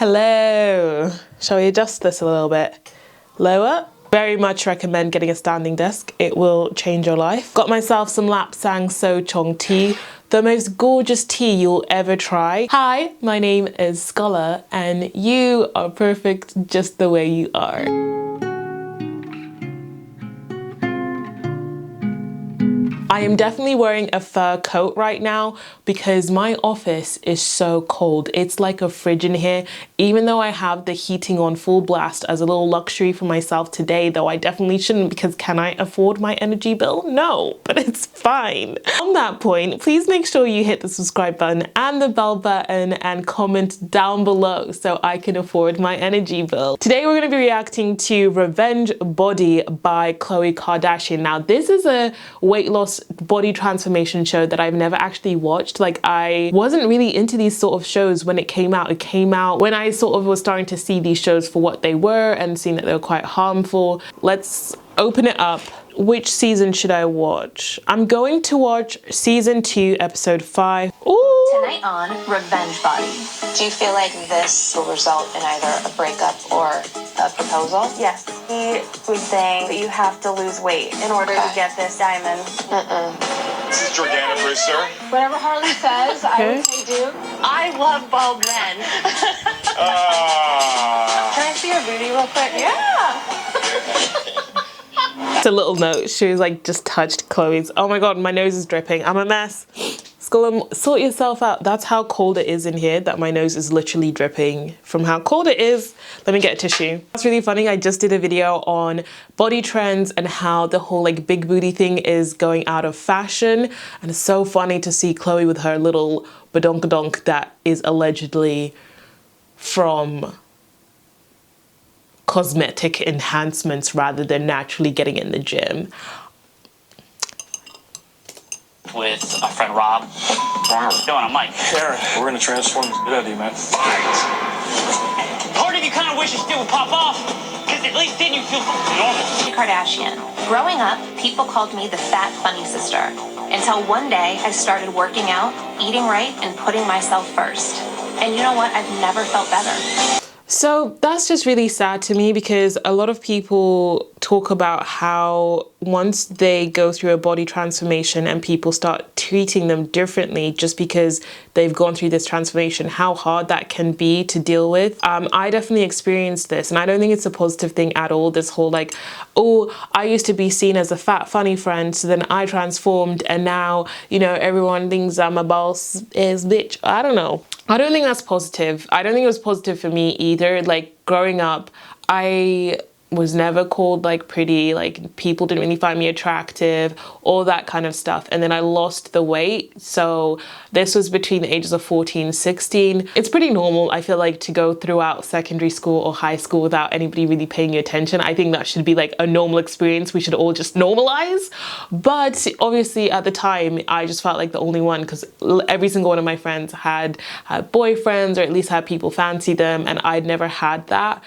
Hello. Shall we adjust this a little bit? Lower. Very much recommend getting a standing desk. It will change your life. Got myself some Lapsang So Chong tea, the most gorgeous tea you'll ever try. Hi, my name is Scola and you are perfect just the way you are. I am definitely wearing a fur coat right now because my office is so cold. It's like a fridge in here. Even though I have the heating on full blast as a little luxury for myself today, though I definitely shouldn't because can I afford my energy bill? No, but it's fine. On that point, please make sure you hit the subscribe button and the bell button and comment down below so I can afford my energy bill. Today we're going to be reacting to Revenge Body by Khloe Kardashian. Now this is a weight loss body transformation show that I've never actually watched. Like, I wasn't really into these sort of shows when it came out. It came out when I sort of was starting to see these shows for what they were and seeing that they were quite harmful. Let's open it up. Which season should I watch? I'm going to watch season 2, episode 5. Ooh. Tonight on Revenge Body. Do you feel like this will result in either a breakup or a proposal? Yes. He was saying that you have to lose weight in order to get this diamond. This is Jordana Brewster. Whatever Harley says, I would say do. I love bald men. Can I see your booty real quick? Yeah. It's a little note. She was like, just touched Chloe's. Oh my god, my nose is dripping. I'm a mess. Scola, sort yourself out. That's how cold it is in here, that my nose is literally dripping from how cold it is. Let me get a tissue. That's really funny. I just did a video on body trends and how the whole like big booty thing is going out of fashion. And it's so funny to see Chloe with her little badonkadonk that is allegedly from cosmetic enhancements rather than naturally getting in the gym. With our friend Rob. Doing, I'm like, Aaron, we're gonna transform this bit out of you, man. part of you kind of wishes shit would pop off, because at least then you feel normal. Khloe Kardashian. Growing up, people called me the fat funny sister. Until one day I started working out, eating right, and putting myself first. And you know what? I've never felt better. So that's just really sad to me because a lot of people talk about how once they go through a body transformation and people start treating them differently just because they've gone through this transformation, how hard that can be to deal with. I definitely experienced this and I don't think it's a positive thing at all. This whole like, oh, I used to be seen as a fat funny friend, so then I transformed and now, you know, everyone thinks I'm a boss ass bitch. I don't know. I don't think that's positive. I don't think it was positive for me either. Like growing up, I was never called like pretty, like people didn't really find me attractive, all that kind of stuff. And then I lost the weight. So this was between the ages of 14, 16. It's pretty normal, I feel like, to go throughout secondary school or high school without anybody really paying you attention. I think that should be like a normal experience. We should all just normalize. But obviously at the time, I just felt like the only one because every single one of my friends had boyfriends or at least had people fancy them. And I'd never had that.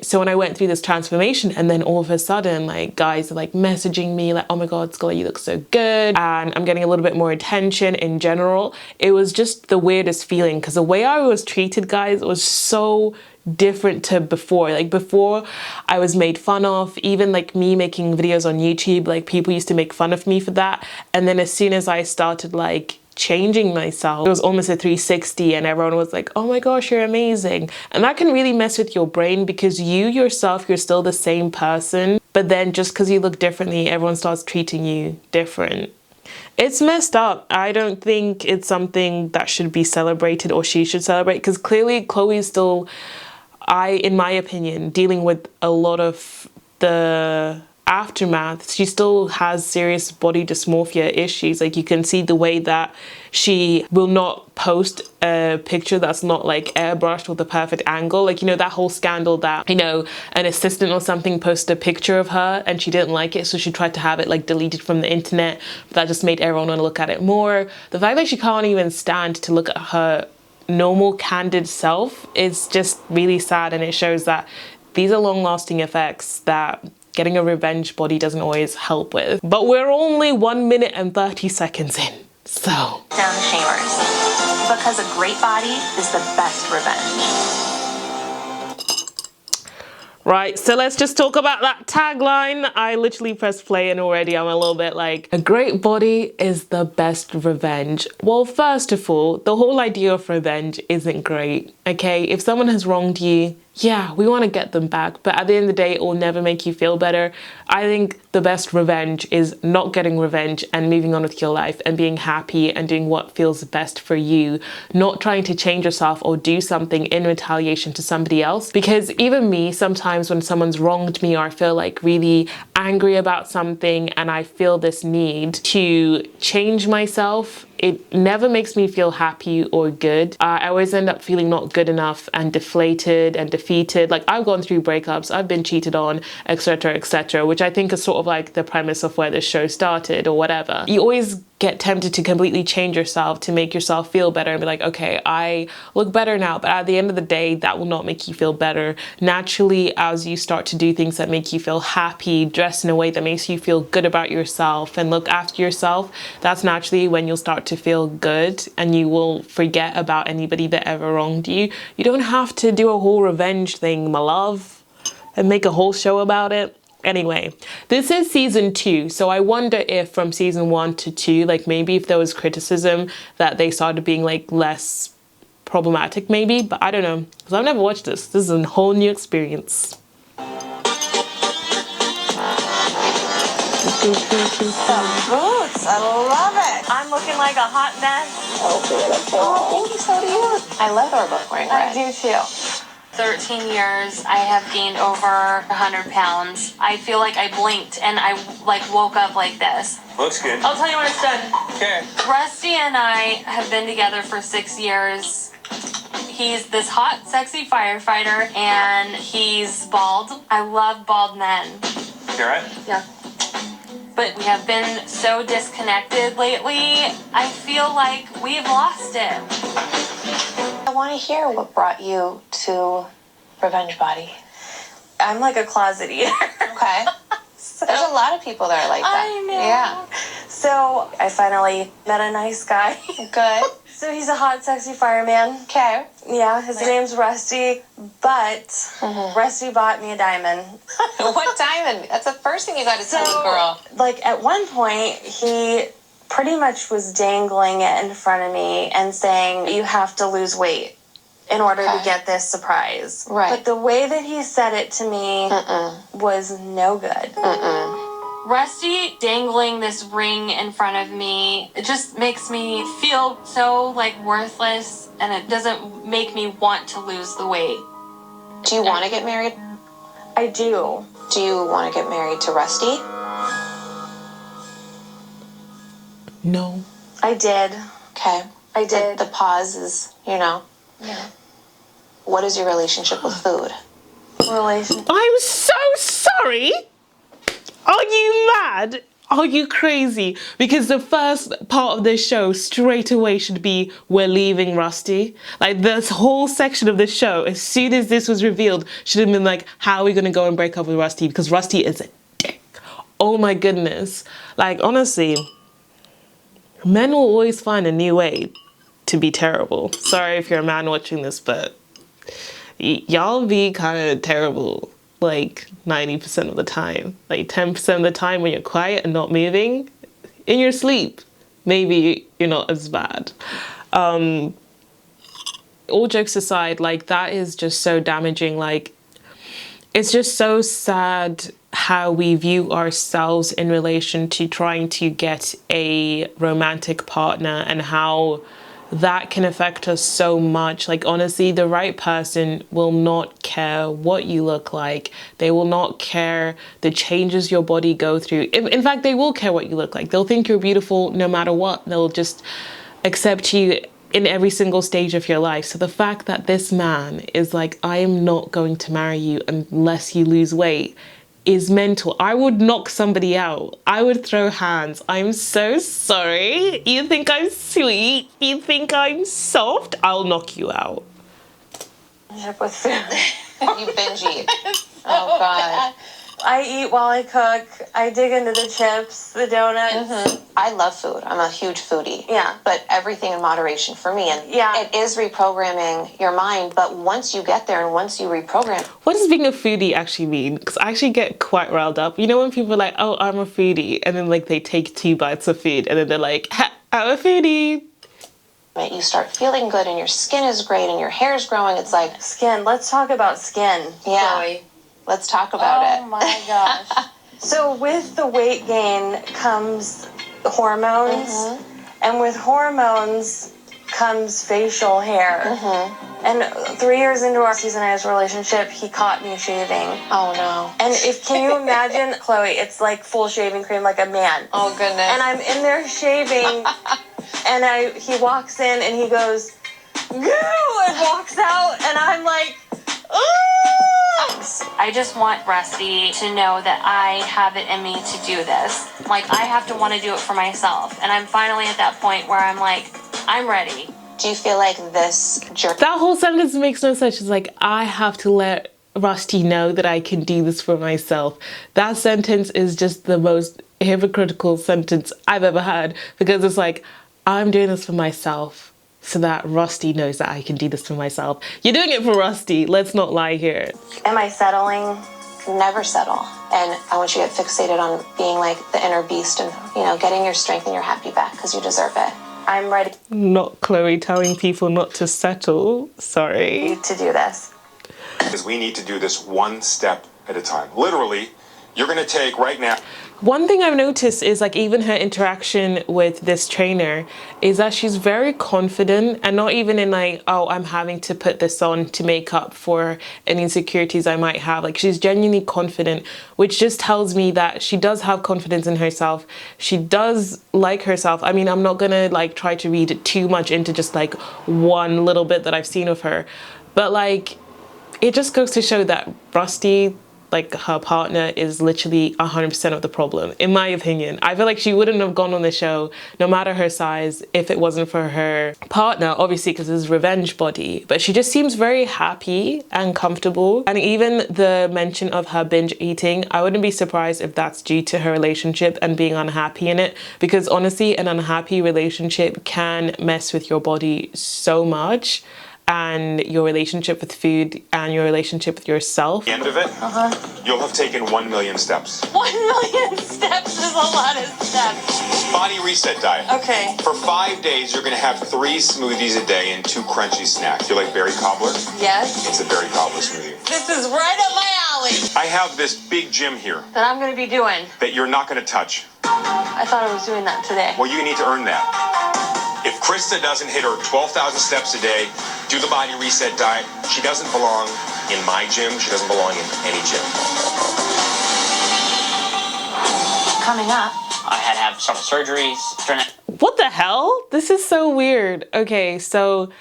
So when I went through this transformation and then all of a sudden like guys are like messaging me like, oh my god, Scola, you look so good, and I'm getting a little bit more attention in general. It was just the weirdest feeling because the way I was treated, guys, was so different to before. Like before I was made fun of, even like me making videos on YouTube, like people used to make fun of me for that. And then as soon as I started like changing myself, it was almost a 360 and everyone was like, oh my gosh, you're amazing. And that can really mess with your brain because you yourself, you're still the same person, but then just because you look differently, everyone starts treating you different. It's messed up. I don't think it's something that should be celebrated or she should celebrate because clearly Khloe is still, in my opinion, dealing with a lot of the aftermath. She still has serious body dysmorphia issues. Like you can see the way that she will not post a picture that's not like airbrushed with the perfect angle. Like, you know, that whole scandal that, you know, an assistant or something posted a picture of her and she didn't like it, so she tried to have it like deleted from the internet. But that just made everyone want to look at it more. The fact that she can't even stand to look at her normal candid self is just really sad, and it shows that these are long-lasting effects that getting a revenge body doesn't always help with. But we're only 1 minute and 30 seconds in, so. Down the shamers. Because a great body is the best revenge. Right, so let's just talk about that tagline. I literally pressed play and already I'm a little bit like, a great body is the best revenge. Well, first of all, the whole idea of revenge isn't great, okay? If someone has wronged you, yeah, we want to get them back, but at the end of the day, it will never make you feel better. I think the best revenge is not getting revenge and moving on with your life and being happy and doing what feels best for you, not trying to change yourself or do something in retaliation to somebody else. Because even me, sometimes when someone's wronged me or I feel like really angry about something and I feel this need to change myself, it never makes me feel happy or good. I always end up feeling not good enough and deflated and defeated. Like, I've gone through breakups, I've been cheated on, etc., which I think is sort of like the premise of where this show started or whatever. You always get tempted to completely change yourself to make yourself feel better and be like, okay, I look better now, but at the end of the day, that will not make you feel better. Naturally, as you start to do things that make you feel happy, dress in a way that makes you feel good about yourself and look after yourself, that's naturally when you'll start to feel good and you will forget about anybody that ever wronged you. You don't have to do a whole revenge thing, my love, and make a whole show about it. Anyway, this is season 2, so I wonder if from season 1 to 2, like maybe if there was criticism that they started being like less problematic maybe, but I don't know, because I've never watched this. This is a whole new experience. The boots, I love it. I'm looking like a hot mess. Oh, thank you, so do you. I love our book wearing red. I do too. 13 years, I have gained over 100 pounds. I feel like I blinked and I like woke up like this. Looks good. I'll tell you when it's done. Okay. Rusty and I have been together for 6 years. He's this hot, sexy firefighter and he's bald. I love bald men. You all right? Yeah. But we have been so disconnected lately. I feel like we've lost it. I want to hear what brought you to Revenge Body. I'm like a closet eater. Okay. There's a lot of people that are like that. I know. Yeah. So I finally met a nice guy. Good. So he's a hot, sexy fireman. Okay. Yeah, his name's Rusty, but Rusty bought me a diamond. What diamond? That's the first thing you got to tell a girl. Like, at one point, he pretty much was dangling it in front of me and saying, you have to lose weight in order to get this surprise. Right. But the way that he said it to me was no good. Rusty dangling this ring in front of me, it just makes me feel so like worthless and it doesn't make me want to lose the weight. Do you want to get married? I do. Do you want to get married to Rusty? No. I did. Okay. I did. The pause is, Yeah. what is your relationship with food? Relation. I'm so sorry. Are you mad? Are you crazy? Because the first part of this show straight away should be, we're leaving Rusty. Like, this whole section of the show, as soon as this was revealed, should have been like, how are we gonna go and break up with Rusty? Because Rusty is a dick. Oh my goodness. Like, honestly, men will always find a new way to be terrible. Sorry if you're a man watching this, but y'all be kind of terrible. Like 90% of the time. Like 10% of the time when you're quiet and not moving, in your sleep, maybe you're not as bad. All jokes aside, like, that is just so damaging. Like, it's just so sad how we view ourselves in relation to trying to get a romantic partner and how that can affect us so much. Like, honestly, the right person will not care what you look like. They will not care the changes your body go through. In fact, they will care what you look like. They'll think you're beautiful no matter what. They'll just accept you in every single stage of your life. So the fact that this man is like, I am not going to marry you unless you lose weight, is mental. I would knock somebody out. I would throw hands. I'm so sorry. You think I'm sweet? You think I'm soft? I'll knock you out. With food. You binge eat. Oh, God. I eat while I cook. I dig into the chips, the donuts. Mm-hmm. I love food. I'm a huge foodie. Yeah. But everything in moderation for me. And yeah, it is reprogramming your mind. But once you get there and once you reprogram. What does being a foodie actually mean? Because I actually get quite riled up. You know when people are like, oh, I'm a foodie. And then like they take 2 bites of food and then they're like, ha, I'm a foodie. You start feeling good and your skin is great and your hair is growing. It's like skin. Let's talk about skin. Yeah. Khloe. Let's talk about it. Oh my gosh. So with the weight gain comes hormones, and with hormones comes facial hair. And 3 years into our season as relationship, he caught me shaving. Oh no. And can you imagine, Khloe, it's like full shaving cream like a man. Oh goodness. And I'm in there shaving, and he walks in and he goes, "Goo!" and walks out, and I'm like, "Ooh!" I just want Rusty to know that I have it in me to do this. Like, I have to want to do it for myself. And I'm finally at that point where I'm like, I'm ready. Do you feel like this journey? That whole sentence makes no sense. It's like, I have to let Rusty know that I can do this for myself. That sentence is just the most hypocritical sentence I've ever heard, because it's like, I'm doing this for myself so that Rusty knows that I can do this for myself. You're doing it for Rusty. Let's not lie here. Am I settling? Never settle. And I want you to get fixated on being like the inner beast and, getting your strength and your happy back because you deserve it. I'm ready Not Khloe telling people not to settle. Sorry. to do this. Because we need to do this one step at a time. Literally, you're going to take right now. One thing I've noticed is like even her interaction with this trainer is that she's very confident, and not even in like, oh, I'm having to put this on to make up for any insecurities I might have. Like, she's genuinely confident, which just tells me that she does have confidence in herself. She does like herself. I mean, I'm not gonna like try to read too much into just like one little bit that I've seen of her, but like it just goes to show that Rusty, like her partner, is literally 100% of the problem, in my opinion. I feel like she wouldn't have gone on the show, no matter her size, if it wasn't for her partner, obviously because it's Revenge Body. But she just seems very happy and comfortable. And even the mention of her binge eating, I wouldn't be surprised if that's due to her relationship and being unhappy in it. Because honestly, an unhappy relationship can mess with your body so much, and your relationship with food and your relationship with yourself. At the end of it, you'll have taken 1 million steps. 1 million steps is a lot of steps. Body reset diet. Okay. For 5 days, you're going to have 3 smoothies a day and 2 crunchy snacks. You like berry cobbler? Yes. It's a berry cobbler smoothie. This is right up my alley. I have this big gym here That I'm going to be doing. that you're not going to touch. I thought I was doing that today. Well, you need to earn that. If Krista doesn't hit her 12,000 steps a day, do the body reset diet, she doesn't belong in my gym. She doesn't belong in any gym. Coming up, I had to have several surgeries. What the hell? This is so weird. Okay, so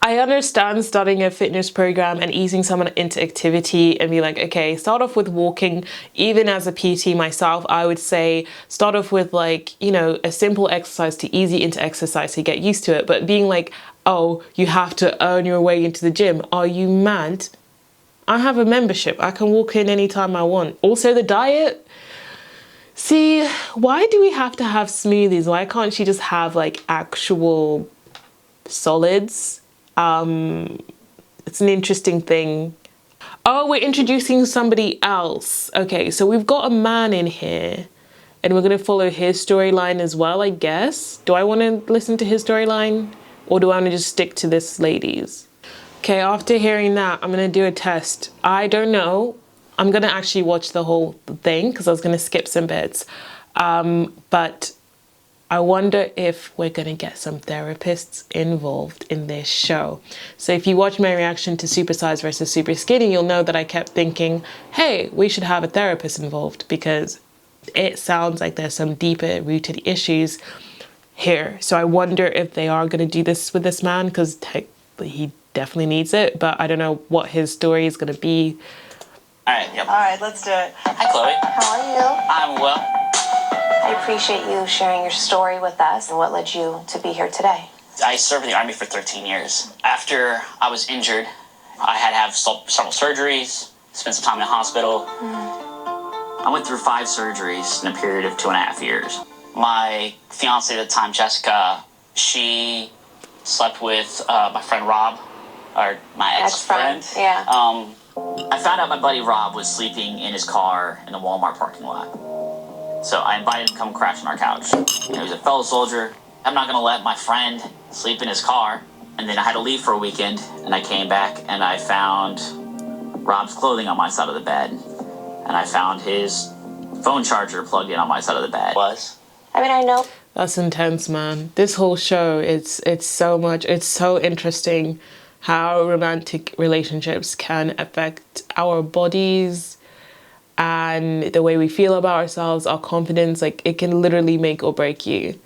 I understand starting a fitness program and easing someone into activity and be like, okay, start off with walking. Even as a PT myself, I would say start off with like, a simple exercise to ease you into exercise to get used to it. But being like, oh, you have to earn your way into the gym. Are you mad? I have a membership. I can walk in anytime I want. Also the diet. See, why do we have to have smoothies? Why can't she just have like actual solids? It's an interesting thing. Oh, we're introducing somebody else. Okay, so we've got a man in here and we're going to follow his storyline as well, I guess. Do I want to listen to his storyline, or do I want to just stick to this lady's? Okay, after hearing that, I'm going to do a test. I don't know. I'm going to actually watch the whole thing because I was going to skip some bits. But I wonder if we're going to get some therapists involved in this show. So if you watch my reaction to Super Size versus Super Skinny, you'll know that I kept thinking, hey, we should have a therapist involved, because it sounds like there's some deeper rooted issues here. So I wonder if they are going to do this with this man, because he definitely needs it, but I don't know what his story is going to be. All right, yep. All right, let's do it. Hi, Khloe. How are you? I'm well. I appreciate you sharing your story with us and what led you to be here today. I served in the Army for 13 years. After I was injured, I had to have several surgeries, spent some time in the hospital. I went through 5 surgeries in a period of 2.5 years. My fiance at the time, Jessica, she slept with my friend Rob, or my ex-friend. Yeah. I found out my buddy Rob was sleeping in his car in the Walmart parking lot. So I invited him to come crash on our couch. You know, he's a fellow soldier. I'm not going to let my friend sleep in his car. And then I had to leave for a weekend, and I came back, and I found Rob's clothing on my side of the bed. And I found his phone charger plugged in on my side of the bed. I mean, I know. That's intense, man. This whole show, it's so interesting how romantic relationships can affect our bodies and the way we feel about ourselves, our confidence. Like, it can literally make or break you.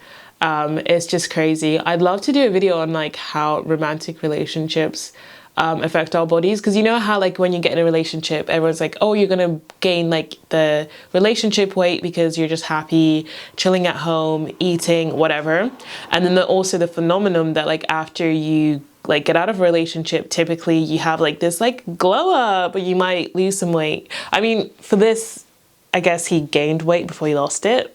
It's just crazy. I'd love to do a video on like how romantic relationships affect our bodies, because you know how like when you get in a relationship, everyone's like, oh, you're gonna gain like the relationship weight because you're just happy chilling at home, eating, whatever. And then also the phenomenon that like after you like get out of a relationship, typically you have like this like glow up, or you might lose some weight. I mean, for this, I guess he gained weight before he lost it.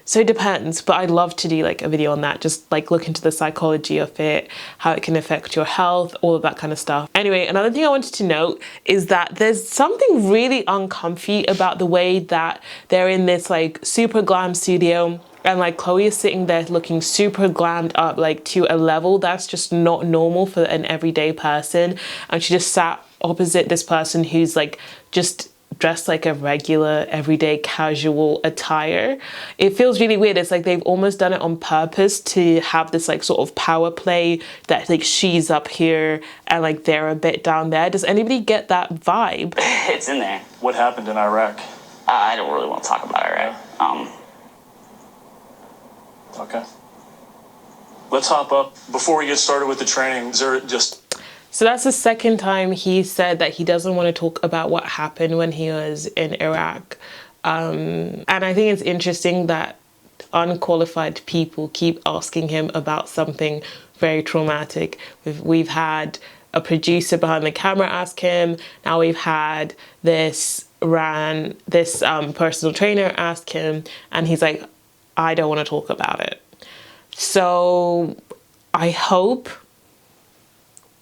So it depends, but I'd love to do like a video on that, just like look into the psychology of it, how it can affect your health, all of that kind of stuff. Anyway, another thing I wanted to note is that there's something really uncomfy about the way that they're in this like super glam studio, and like Khloe is sitting there looking super glammed up, like to a level that's just not normal for an everyday person. And she just sat opposite this person who's like just dressed like a regular, everyday, casual attire. It feels really weird. It's like they've almost done it on purpose to have this like sort of power play that like she's up here and like they're a bit down there. Does anybody get that vibe? It's in there. What happened in Iraq? I don't really want to talk about Iraq. Okay. Let's hop up. Before we get started with the training, is there just... So that's the second time he said that he doesn't want to talk about what happened when he was in Iraq. And I think it's interesting that unqualified people keep asking him about something very traumatic. We've had a producer behind the camera ask him. Now we've had this personal trainer ask him, and he's like, I don't want to talk about it. So I hope...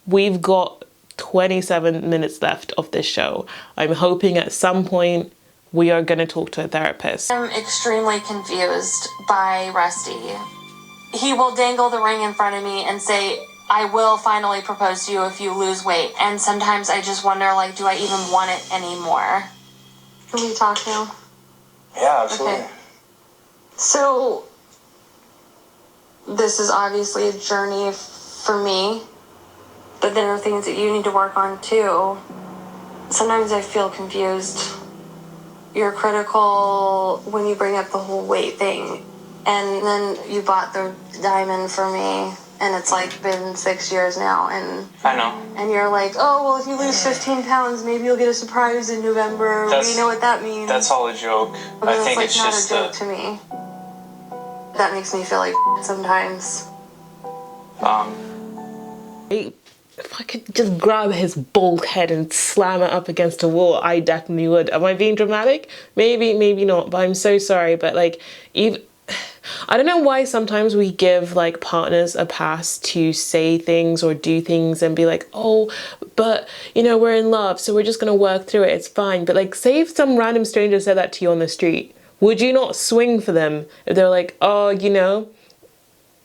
We've got 27 minutes left of this show. I'm hoping at some point we are going to talk to a therapist. I'm extremely confused by Rusty. He will dangle the ring in front of me and say, I will finally propose to you if you lose weight. And sometimes I just wonder, like, do I even want it anymore? Can we talk now? Yeah, absolutely. Okay. So, this is obviously a journey for me. But there are things that you need to work on too. Sometimes I feel confused. You're critical when you bring up the whole weight thing. And then you bought the diamond for me, and it's like been 6 years now. And I know. And you're like, oh, well, if you lose 15 pounds, maybe you'll get a surprise in November. We know what that means. That's all a joke. But I think like it's not just a joke to me. That makes me feel like sometimes. If I could just grab his bald head and slam it up against a wall, I definitely would. Am I being dramatic? Maybe, maybe not, but I'm so sorry. But like, even, I don't know why sometimes we give like partners a pass to say things or do things and be like, oh, but you know, we're in love, so we're just gonna work through it, it's fine. But like, say if some random stranger said that to you on the street, would you not swing for them if they're like, oh, you know,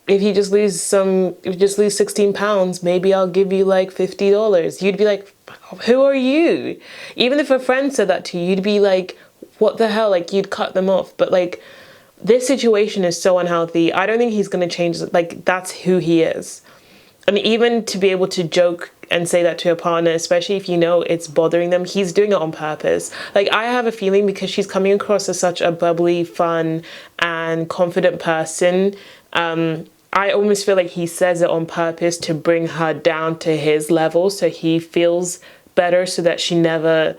if you just lose 16 pounds, maybe I'll give you like $50. You'd be like, who are you? Even if a friend said that to you, you'd be like, what the hell? Like, you'd cut them off. But like, this situation is so unhealthy. I don't think he's going to change. Like, that's who he is. And even to be able to joke and say that to a partner, especially if you know it's bothering them, he's doing it on purpose. Like, I have a feeling because she's coming across as such a bubbly, fun, and confident person, I almost feel like he says it on purpose to bring her down to his level so he feels better, so that she never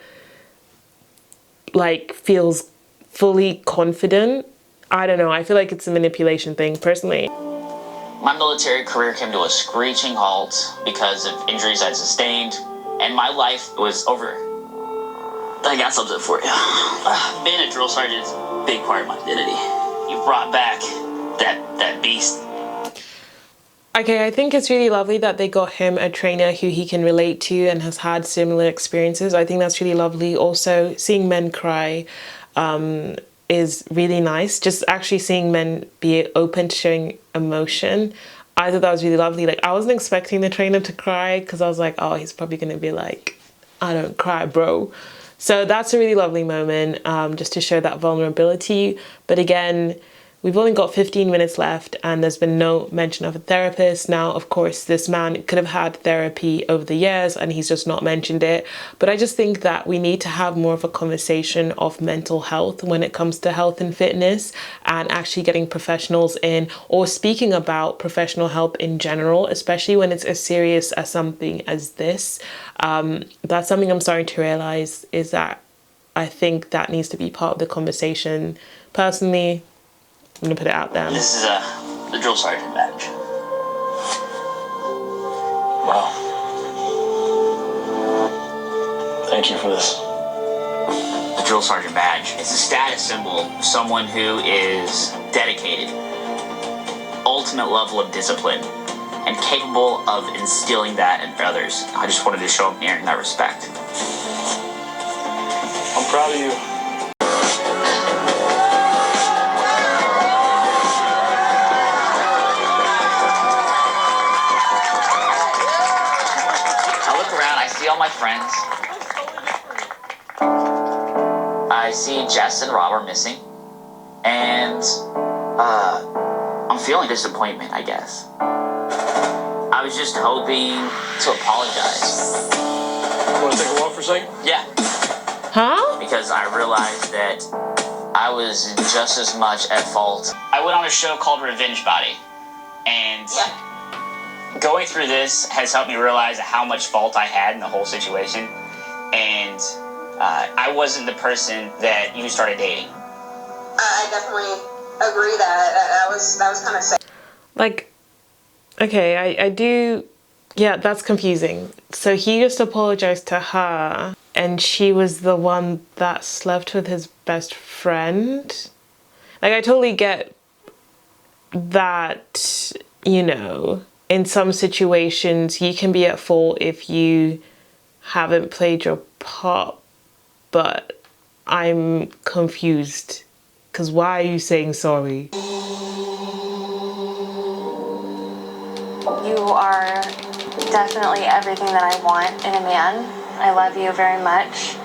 like feels fully confident. I don't know. I feel like it's a manipulation thing personally. My military career came to a screeching halt because of injuries I'd sustained, and my life was over. I got something for you. Being a drill sergeant is a big part of my identity. You brought back that beast. Okay, I think it's really lovely that they got him a trainer who he can relate to and has had similar experiences. I think that's really lovely. Also, seeing men cry is really nice. Just actually seeing men be open to showing emotion. I thought that was really lovely. Like, I wasn't expecting the trainer to cry because I was like, oh, he's probably going to be like, I don't cry, bro. So that's a really lovely moment, just to show that vulnerability. But again, we've only got 15 minutes left and there's been no mention of a therapist. Now, of course, this man could have had therapy over the years and he's just not mentioned it. But I just think that we need to have more of a conversation of mental health when it comes to health and fitness, and actually getting professionals in or speaking about professional help in general, especially when it's as serious as something as this. That's something I'm starting to realize, is that I think that needs to be part of the conversation. Personally, I'm gonna put it out there. This is the drill sergeant badge. Wow. Thank you for this. The drill sergeant badge. It's a status symbol of someone who is dedicated, ultimate level of discipline, and capable of instilling that in others. I just wanted to show up here in that respect. I'm proud of you. I look around, I see all my friends. I see Jess and Rob are missing. And I'm feeling disappointment, I guess. I was just hoping to apologize. Want to take a walk for a second? Yeah. Huh? Because I realized that I was just as much at fault. I went on a show called Revenge Body. And going through this has helped me realize how much fault I had in the whole situation. And I wasn't the person that you started dating. I definitely agree that was kind of sad. Like, okay, I do, yeah, that's confusing. So he just apologized to her and she was the one that slept with his best friend. Like, I totally get that, you know, in some situations you can be at fault if you haven't played your part, but I'm confused. Because why are you saying sorry? You are definitely everything that I want in a man. I love you very much.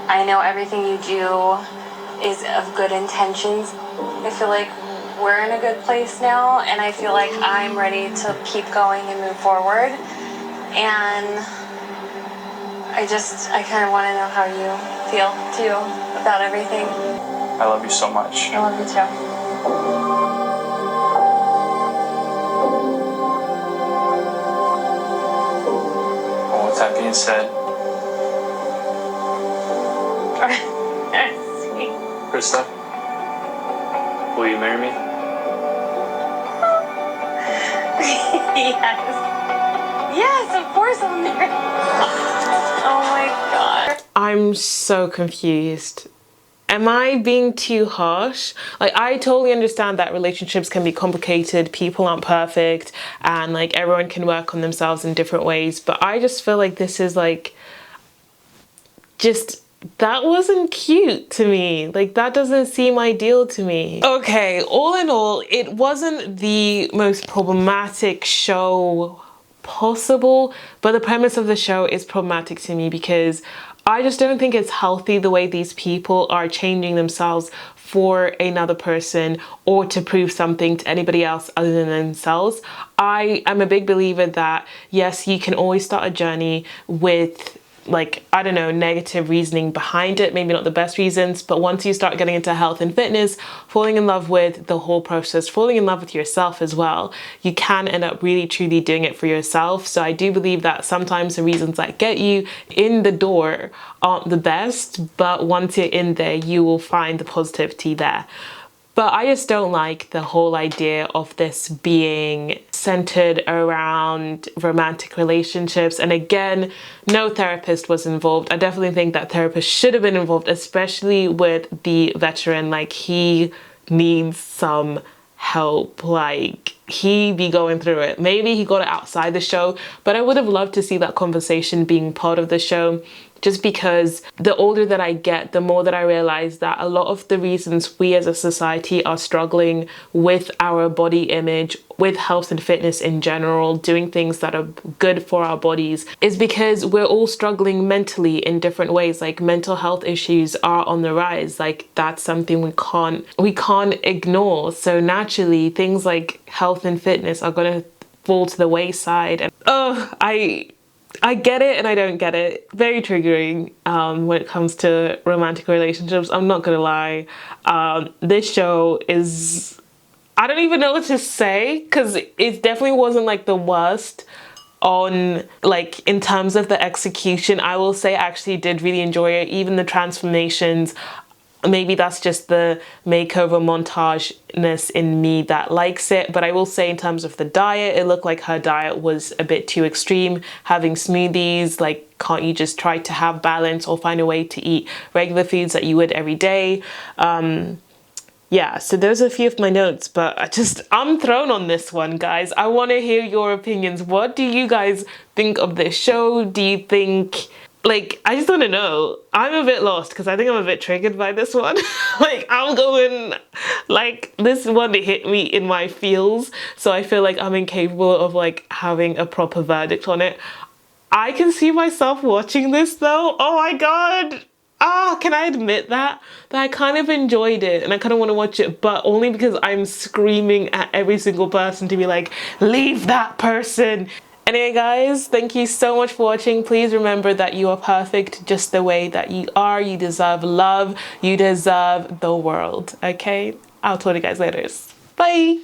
I know everything you do is of good intentions. I feel like we're in a good place now, and I feel like I'm ready to keep going and move forward. And I kind of want to know how you feel too about everything. I love you so much. I love you too. Well, with that being said, Sweet. Krista, will you marry me? Yes. Yes, of course I'm there. Oh my God. I'm so confused. Am I being too harsh? Like, I totally understand that relationships can be complicated, people aren't perfect, and like everyone can work on themselves in different ways, but I just feel like this is like, just, that wasn't cute to me. Like, that doesn't seem ideal to me. Okay, all in all, it wasn't the most problematic show possible, but the premise of the show is problematic to me because I just don't think it's healthy the way these people are changing themselves for another person or to prove something to anybody else other than themselves. I am a big believer that, yes, you can always start a journey with, like, I don't know, negative reasoning behind it, maybe not the best reasons, but once you start getting into health and fitness, falling in love with the whole process, falling in love with yourself as well, you can end up really truly doing it for yourself. So I do believe that sometimes the reasons that get you in the door aren't the best, but once you're in there, you will find the positivity there. But I just don't like the whole idea of this being centered around romantic relationships. And again, no therapist was involved. I definitely think that therapist should have been involved, especially with the veteran. Like, he needs some help. Like, he be going through it. Maybe he got it outside the show, but I would have loved to see that conversation being part of the show, just because the older that I get, the more that I realize that a lot of the reasons we as a society are struggling with our body image, with health and fitness in general, doing things that are good for our bodies, is because we're all struggling mentally in different ways. Like, mental health issues are on the rise. Like, that's something we can't ignore. So naturally, things like health and fitness are gonna fall to the wayside. And I get it and I don't get it. Very triggering when it comes to romantic relationships. I'm not gonna lie. This show is, I don't even know what to say, because it definitely wasn't like the worst on, like, in terms of the execution. I will say I actually did really enjoy it. Even the transformations, maybe that's just the makeover montage-ness in me that likes it. But I will say, in terms of the diet, it looked like her diet was a bit too extreme. Having smoothies, like, can't you just try to have balance or find a way to eat regular foods that you would every day? Yeah, so those are a few of my notes, but I'm thrown on this one, guys. I want to hear your opinions. What do you guys think of this show? Do you think, like, I just want to know. I'm a bit lost because I think I'm a bit triggered by this one. Like, I'm going, like, this one hit me in my feels, so I feel like I'm incapable of, like, having a proper verdict on it. I can see myself watching this though. Oh my god. Can I admit that I kind of enjoyed it and I kind of want to watch it, but only because I'm screaming at every single person to be like, leave that person. Anyway, guys, thank you so much for watching. Please remember that you are perfect just the way that you are. You deserve love. You deserve the world, okay? I'll talk to you guys later. Bye.